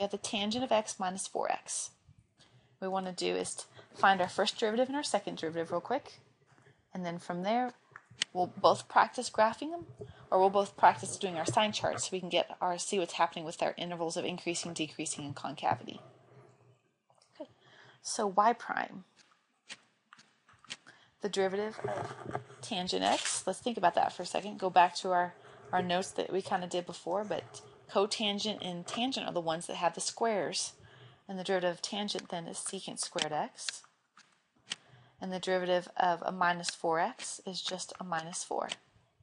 have the tangent of x minus 4x. What we want to do is find our first derivative and our second derivative real quick. And then from there, we'll both practice graphing them, or we'll both practice doing our sign charts so we can see what's happening with our intervals of increasing, decreasing, and concavity. Okay. So y prime, the derivative of tangent x. Let's think about that for a second. Go back to our notes that we kind of did before, but cotangent and tangent are the ones that have the squares. And the derivative of tangent then is secant squared x. And the derivative of a minus 4x is just a minus 4.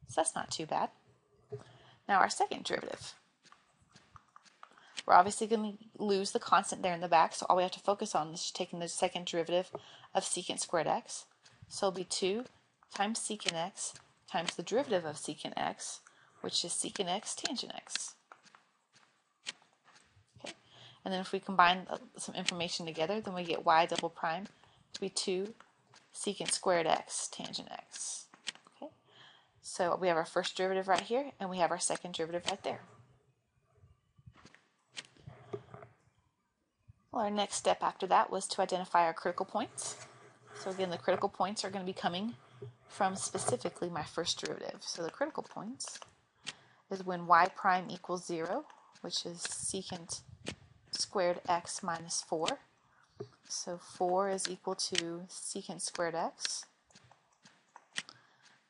So that's not too bad. Now our second derivative. We're obviously going to lose the constant there in the back, so all we have to focus on is taking the second derivative of secant squared x. So it'll be 2 times secant x times the derivative of secant x, which is secant x tangent x. Okay. And then if we combine some information together, then we get y double prime to be 2 secant squared x tangent x. Okay. So we have our first derivative right here, and we have our second derivative right there. Well, our next step after that was to identify our critical points. So again, the critical points are going to be coming from specifically my first derivative. So the critical points is when y prime equals 0, which is secant squared x minus 4. So 4 is equal to secant squared x.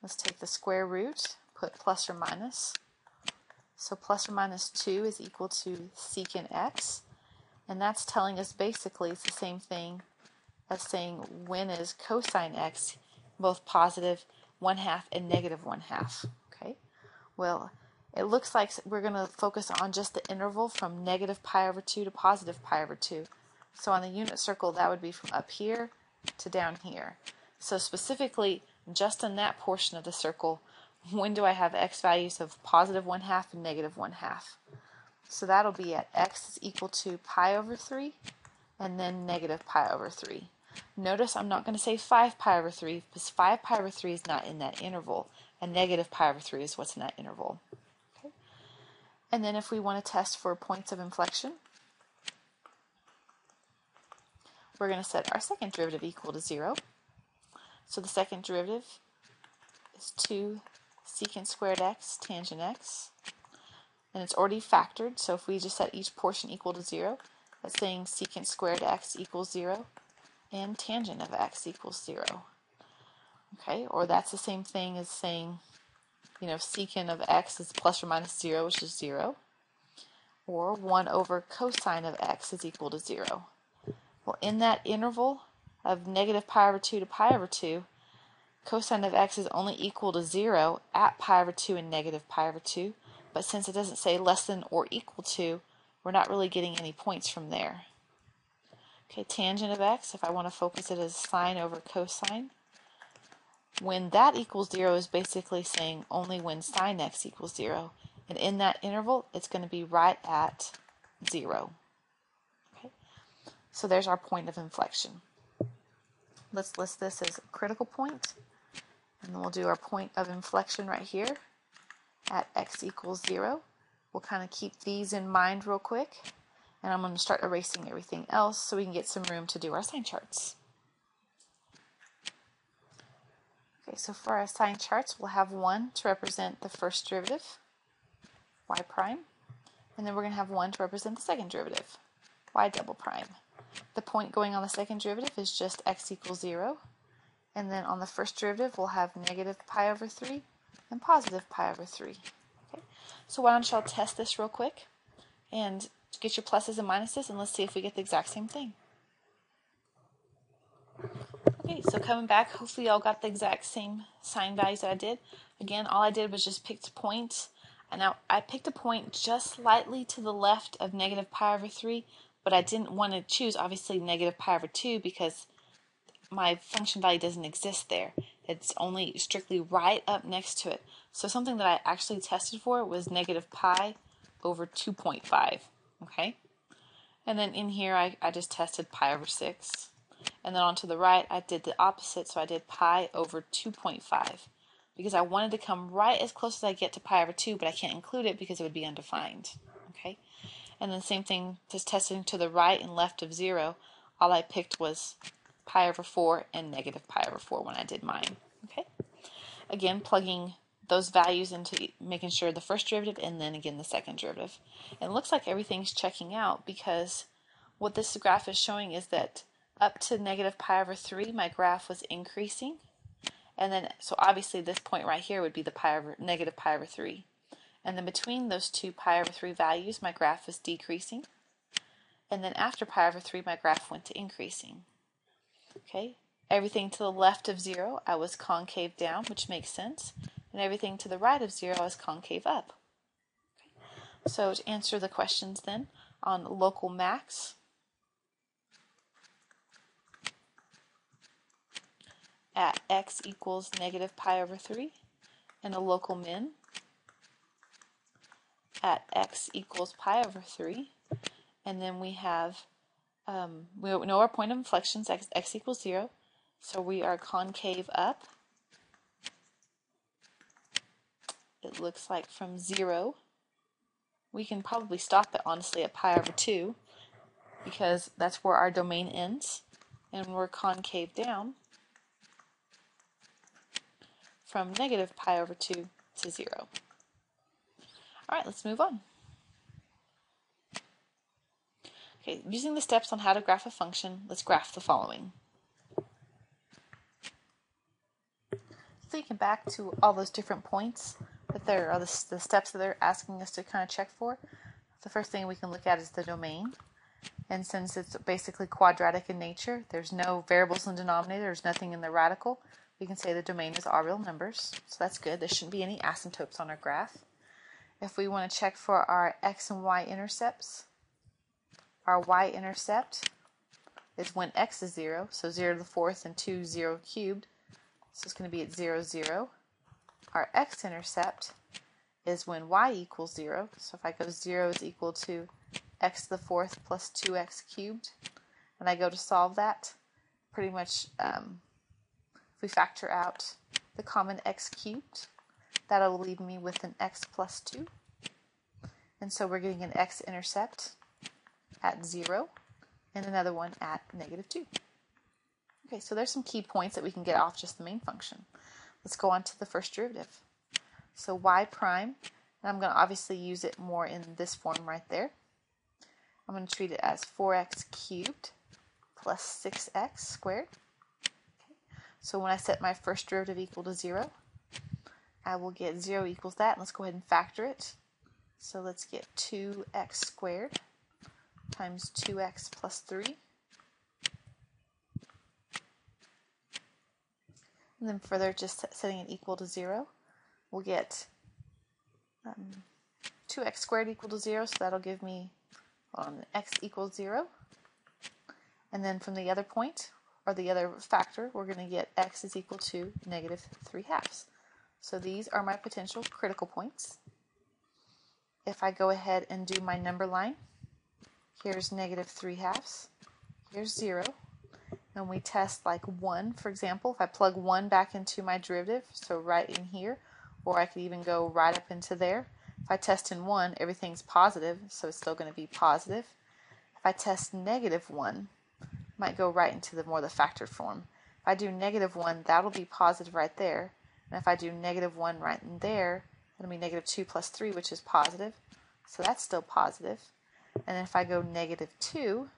Let's take the square root, put plus or minus. So plus or minus 2 is equal to secant x. And that's telling us basically it's the same thing as saying when is cosine x both positive 1/2 and negative 1/2. Okay. Well, it looks like we're going to focus on just the interval from negative pi over 2 to positive pi over 2. So on the unit circle, that would be from up here to down here. So specifically, just in that portion of the circle, when do I have x values of positive 1/2 and negative 1/2? So that'll be at x is equal to pi over 3 and then negative pi over 3. Notice I'm not going to say 5 pi over 3 because 5 pi over 3 is not in that interval, and negative pi over 3 is what's in that interval. Okay. And then if we want to test for points of inflection, we're going to set our second derivative equal to 0. So the second derivative is 2 secant squared x tangent x. And it's already factored, so if we just set each portion equal to 0, that's saying secant squared x equals 0 and tangent of x equals 0. Okay, or that's the same thing as saying, secant of x is plus or minus 0, which is 0. Or 1 over cosine of x is equal to 0. Well, in that interval of negative pi over 2 to pi over 2, cosine of x is only equal to 0 at pi over 2 and negative pi over 2. But since it doesn't say less than or equal to, we're not really getting any points from there. Okay, tangent of x, if I want to focus it as sine over cosine, when that equals 0 is basically saying only when sine x equals 0. And in that interval, it's going to be right at 0. Okay, so there's our point of inflection. Let's list this as a critical point, and then we'll do our point of inflection right here at x equals 0. We'll kind of keep these in mind real quick, and I'm going to start erasing everything else so we can get some room to do our sign charts. Okay, so for our sign charts, we'll have 1 to represent the first derivative, y prime, and then we're going to have 1 to represent the second derivative, y double prime. The point going on the second derivative is just x equals 0, and then on the first derivative we'll have negative pi over 3 and positive pi over 3. Okay, so why don't y'all test this real quick and get your pluses and minuses, and let's see if we get the exact same thing. Okay, so coming back, hopefully y'all got the exact same sign values that I did. Again, all I did was just pick a point, and now I picked a point just slightly to the left of negative pi over 3, but I didn't want to choose obviously negative pi over 2 because my function value doesn't exist there. It's only strictly right up next to it. So something that I actually tested for was negative pi over 2.5. Okay? And then in here I just tested pi over 6. And then on to the right I did the opposite, so I did pi over 2.5 because I wanted to come right as close as I get to pi over 2, but I can't include it because it would be undefined. Okay? And then the same thing, just testing to the right and left of 0, all I picked was pi over 4 and negative pi over 4 when I did mine. Okay. Again, plugging those values into making sure the first derivative and then again the second derivative. And it looks like everything's checking out because what this graph is showing is that up to negative pi over 3 my graph was increasing, and then so obviously this point right here would be the negative pi over 3, and then between those two pi over 3 values my graph was decreasing, and then after pi over 3 my graph went to increasing. Okay, everything to the left of 0 I was concave down, which makes sense, and everything to the right of 0 I was concave up. Okay. So to answer the questions then on local max, at x equals negative pi over 3, and a local min at x equals pi over 3, and then we have we know our point of inflection is x equals 0, so we are concave up. It looks like from 0, we can probably stop it honestly at pi over 2 because that's where our domain ends, and we're concave down from negative pi over 2 to 0. Alright, let's move on. Okay, using the steps on how to graph a function, let's graph the following. Thinking back to all those different points that there are the steps that they're asking us to kind of check for, the first thing we can look at is the domain. And since it's basically quadratic in nature, there's no variables in the denominator, there's nothing in the radical, we can say the domain is all real numbers. So that's good. There shouldn't be any asymptotes on our graph. If we want to check for our x and y intercepts, our y-intercept is when x is 0, so 0 to the 4th and 2, 0 cubed. So it's going to be at 0, 0. Our x-intercept is when y equals 0. So if I go 0 is equal to x to the 4th plus 2x cubed, and I go to solve that, pretty much if we factor out the common x cubed, that'll leave me with an x plus 2. And so we're getting an x-intercept at 0 and another one at negative 2. Okay, so there's some key points that we can get off just the main function. Let's go on to the first derivative. So y prime, and I'm going to obviously use it more in this form right there. I'm going to treat it as 4x cubed plus 6x squared. Okay. So when I set my first derivative equal to 0, I will get 0 equals that. Let's go ahead and factor it. So let's get 2x squared times 2x plus 3. And then further, just setting it equal to 0, we'll get 2x squared equal to 0, so that'll give me x equals 0. And then from the other point, or the other factor, we're going to get x is equal to negative 3/2. So these are my potential critical points. If I go ahead and do my number line, here's negative 3/2, here's 0, and we test like 1, for example. If I plug 1 back into my derivative, so right in here, or I could even go right up into there. If I test in 1, everything's positive, so it's still going to be positive. If I test negative 1, it might go right into the more the factored form. If I do negative 1, that'll be positive right there. And if I do negative 1 right in there, that'll be negative 2 plus 3, which is positive. So that's still positive. And then if I go negative 2,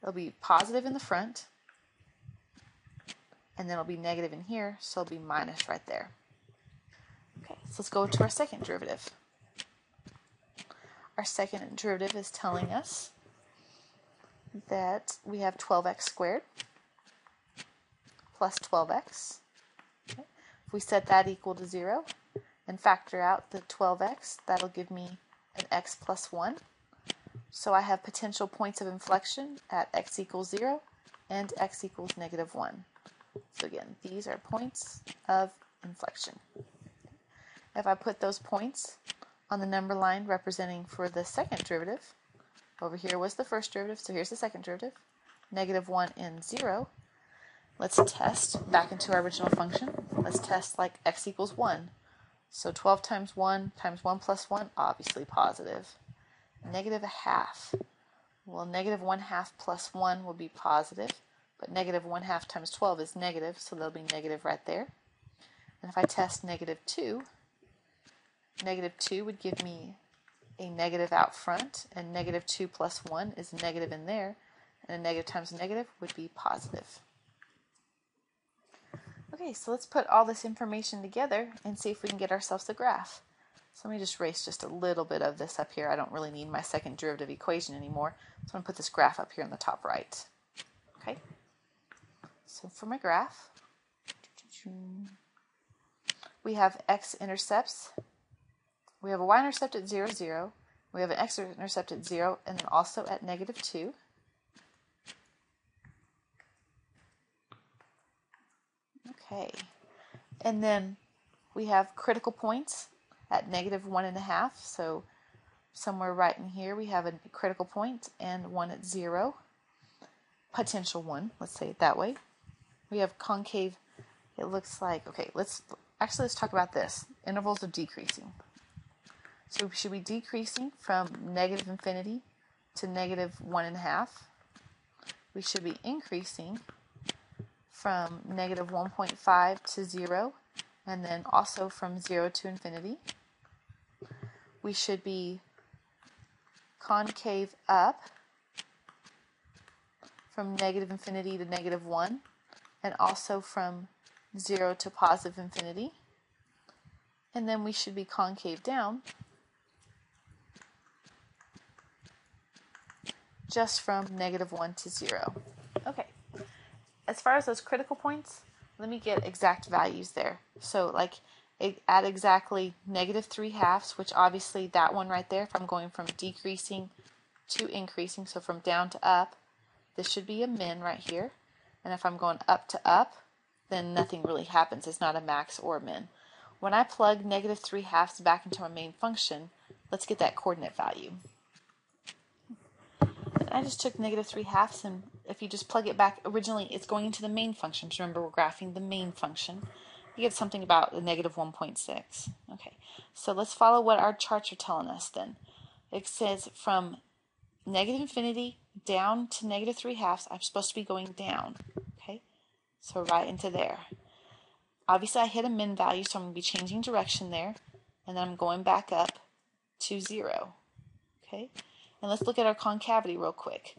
it'll be positive in the front, and then it'll be negative in here, so it'll be minus right there. Okay, so let's go to our second derivative. Our second derivative is telling us that we have 12x squared plus 12x. Okay. If we set that equal to 0 and factor out the 12x, that'll give me an x plus 1. So I have potential points of inflection at x equals 0 and x equals negative 1. So again, these are points of inflection. If I put those points on the number line representing for the second derivative, over here was the first derivative, so here's the second derivative, negative 1 and 0. Let's test back into our original function. Let's test like x equals 1. So 12 times 1 plus 1, obviously positive. negative a half. Well, negative 1/2 plus 1 will be positive, but negative 1/2 times 12 is negative, so there'll be negative right there. And if I test negative 2 would give me a negative out front, and negative 2 plus 1 is negative in there, and a negative times a negative would be positive. Okay, so let's put all this information together and see if we can get ourselves a graph. So let me just erase just a little bit of this up here. I don't really need my second derivative equation anymore. So I'm going to put this graph up here in the top right. Okay, so for my graph, we have x-intercepts. We have a y-intercept at 0, 0. We have an x-intercept at 0, and then also at negative 2. Okay, and then we have critical points at negative 1.5. So somewhere right in here we have a critical point and one at 0. Potential one, let's say it that way. We have concave, it looks like, okay, let's talk about this. Intervals of decreasing. So we should be decreasing from negative infinity to negative 1.5. We should be increasing from negative 1.5 to 0, and then also from 0 to infinity. We should be concave up from negative infinity to negative 1, and also from 0 to positive infinity. And then we should be concave down just from negative 1 to 0. Okay. As far as those critical points, let me get exact values there. So like at exactly negative 3/2, which obviously that one right there, if I'm going from decreasing to increasing, so from down to up, this should be a min right here. And if I'm going up to up, then nothing really happens. It's not a max or a min. When I plug negative 3/2 back into my main function, let's get that coordinate value. I just took negative 3/2, and if you just plug it back, originally it's going into the main function. So remember, we're graphing the main function. You get something about a negative 1.6. Okay, so let's follow what our charts are telling us then. It says from negative infinity down to negative 3/2, I'm supposed to be going down. Okay, so right into there. Obviously, I hit a min value, so I'm going to be changing direction there, and then I'm going back up to 0. Okay. And let's look at our concavity real quick.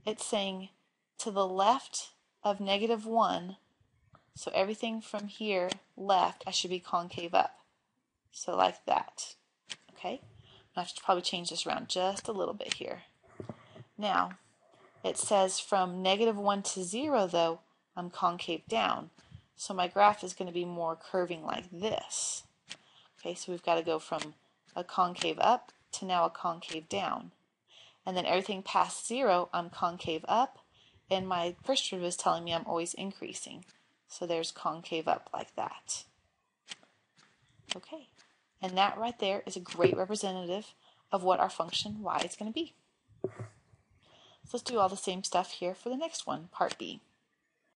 It's saying to the left of negative 1, so everything from here left, I should be concave up. So like that. Okay? I have to probably change this around just a little bit here. Now, it says from negative 1 to 0, though, I'm concave down. So my graph is going to be more curving like this. Okay, so we've got to go from a concave up to now a concave down. And then everything past 0, I'm concave up, and my first derivative is telling me I'm always increasing. So there's concave up like that. Okay, and that right there is a great representative of what our function y is going to be. So let's do all the same stuff here for the next one, part B.